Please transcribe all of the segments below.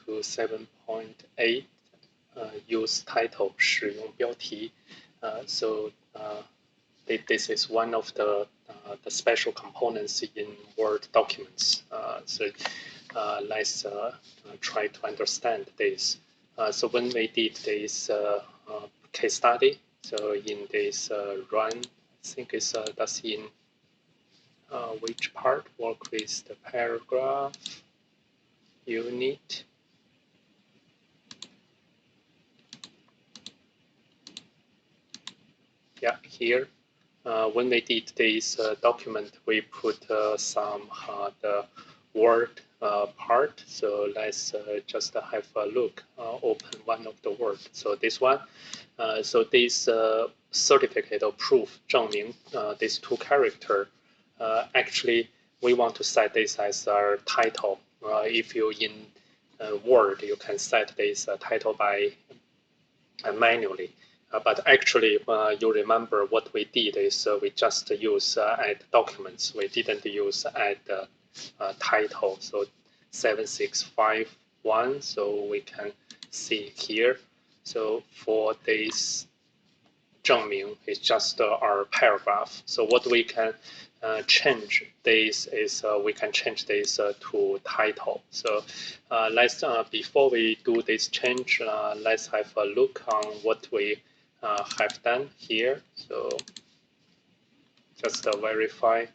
to 7.8, use title 使用标题. This is one of the special components in Word documents. Let's try to understand this. So when we did this case study, so in this run, I think that's in which part? Work with the paragraph unit. Yeah, here. When we did this document, we put some the word part. So let's just have a look. Open one of the word. So this one. So this certificate of proof 证明 these two character. Actually, we want to set this as our title. If you in Word, you can set this title by manually. But actually, you remember what we did is we just use add documents. We didn't use add title. So 7651. So we can see here. So for this 证明, it's just our paragraph. So what we can change this is we can change this to title. So let's before we do this change, let's have a look on what we have done here. So just verify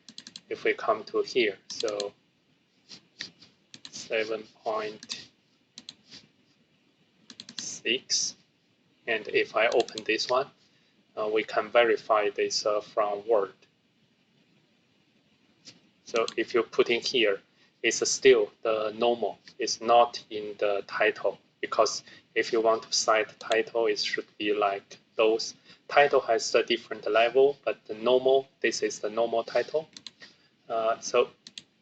if we come to here. So 7.6, and if I open this one, we can verify this from Word. So if you put in here, it's still the normal. It's not in the title, because if you want to cite title, it should be like those. Title has a different level, but the normal, this is the normal title. So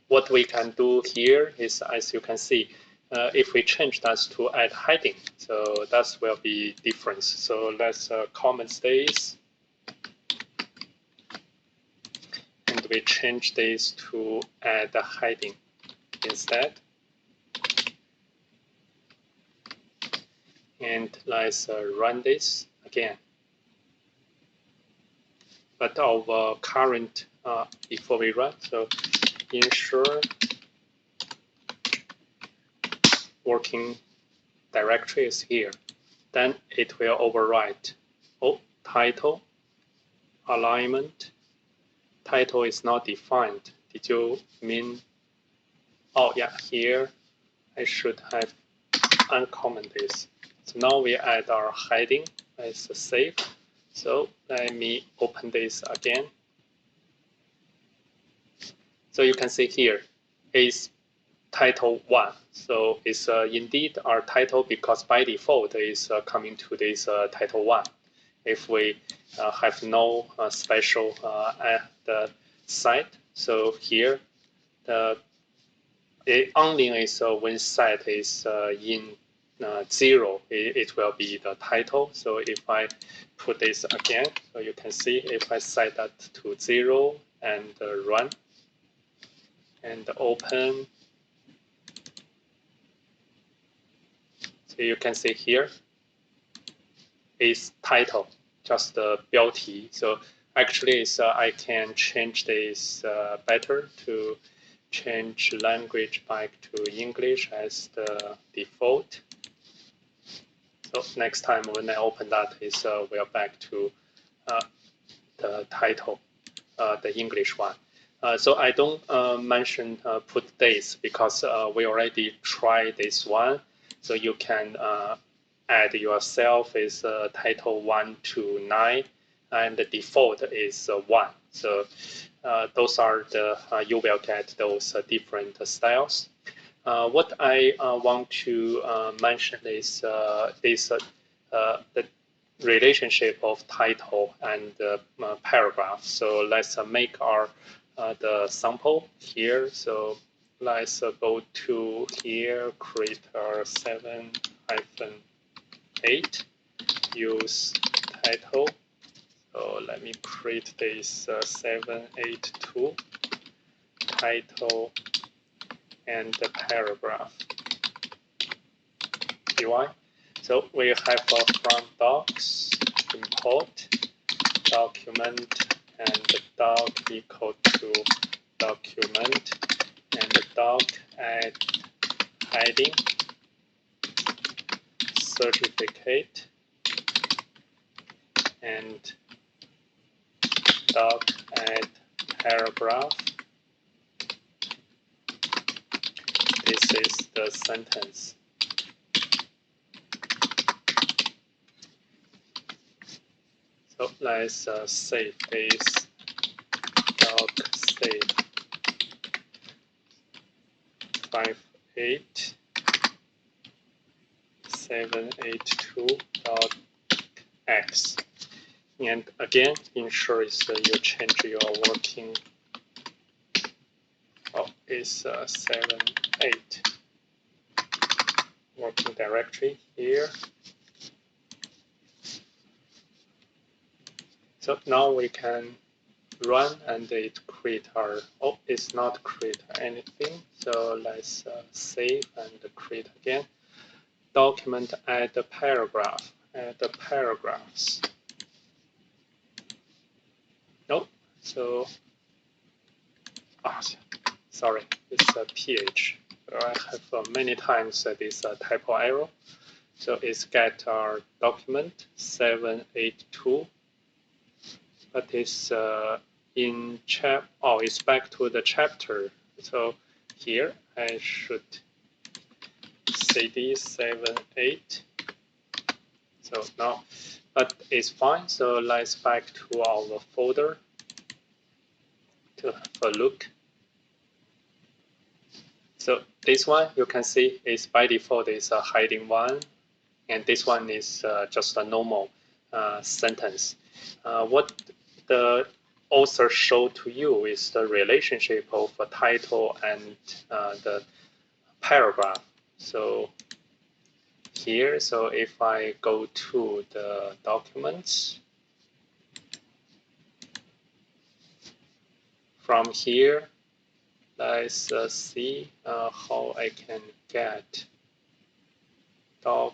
what we can do here is, as you can see, if we change that to add heading, so that will be different. So let's comment this. And we change this to add a heading instead. And let's run this again. But our current, before we run, so ensure working directory is here. Then it will overwrite. Oh, title, alignment. Title is not defined. Did you mean? Oh yeah, here I should have uncommented this. So now we add our heading as a save. So let me open this again. So you can see here is title 1. So it's indeed our title, because by default is coming to this title 1. If we have no special at the site, so here the only is when site is in 0, it will be the title. So if I put this again, so you can see if I set that to 0 and run and open, so you can see here is title, just the 标题. So actually, I can change this better to change language back to English as the default. So next time when I open that, we're back to the title, the English one. So I don't mention put this because we already tried this one. So you can add yourself is title 1 to 9, and the default is 1. So those are the you will get those different styles. What I want to mention is the relationship of title and paragraph. So let's make our the sample here. So let's go to here, create our 7-8, use title. So let me create this 782 title and the paragraph. UI. So we have from docs import document and doc equal to document and doc add heading certificate and doc add paragraph. This is the sentence. So let's save this doc save 58782.x. And again, ensure you change your working. It's 78 working directory here. So now we can run and it create our, it's not create anything. So let's save and create again. Document add the paragraph, add the paragraphs. Nope, so, sorry, it's a PH. I have many times this typo error. So it's get our document 782. But it's in it's back to the chapter. So here I should cd 78. So now, but it's fine. So let's back to our folder to have a look. So this one you can see is by default is a heading 1, and this one is just a normal sentence. What the author show to you is the relationship of a title and the paragraph. So here, so if I go to the documents, from here, let's see how I can get doc.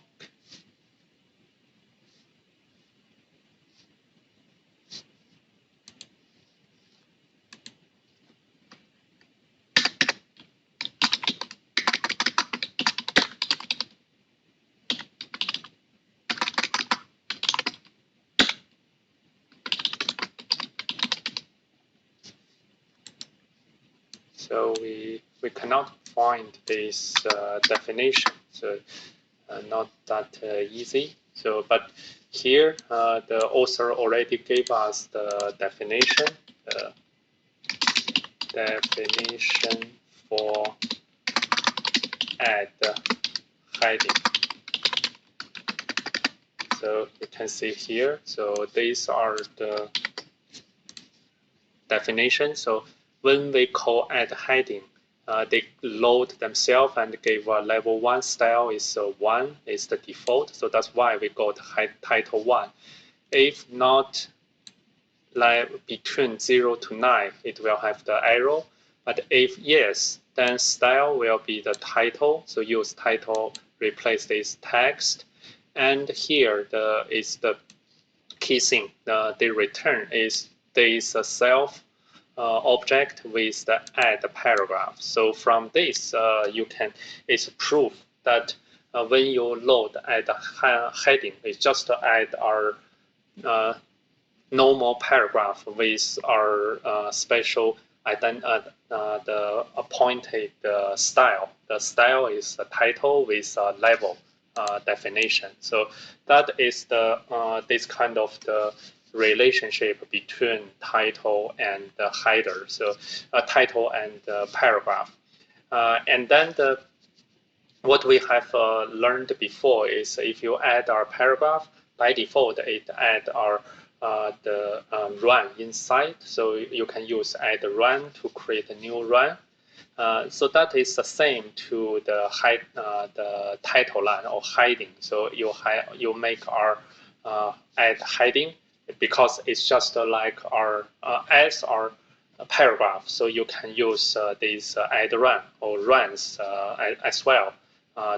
So we cannot find this definition, so not that easy. So, but here the author already gave us the definition. Definition for add heading. So you can see here. So these are the definitions. So when we call add heading, they load themselves and give a level 1 style is 1 is the default. So that's why we got title 1. If not, like between 0 to 9, it will have the arrow. But if yes, then style will be the title. So use title, replace this text. And here is the key thing. The return is this self object with the add paragraph. So from this, it's proof that when you load add heading, it's just to add our normal paragraph with our special the appointed style. The style is the title with a level definition. So that is the this kind of the relationship between title and the header. So title and paragraph. And then what we have learned before is if you add our paragraph, by default it add our run inside. So you can use add run to create a new run. So that is the same to the title line or heading. So you make our add heading because it's just like our as our paragraph. So you can use this add run or runs as well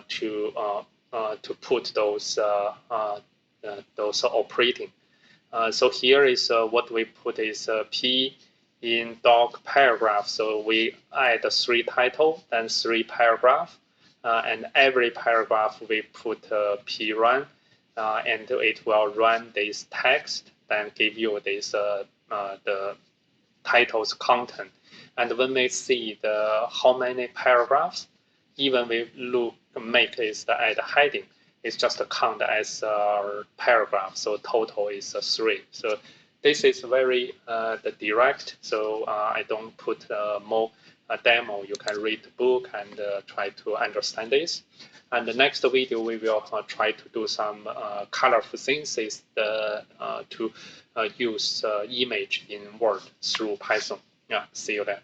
to put those operating. So here is what we put is P in doc paragraph. So we add 3 title, then 3 paragraph, and every paragraph we put P run, and it will run this text, then give you this the title's content. And when we see how many paragraphs, even we make is add heading, it's just count as paragraph. So total is 3. So this is very direct. So I don't put more demo. You can read the book and try to understand this. And the next video, we will try to do some colorful things is to use image in Word through Python. Yeah, see you there.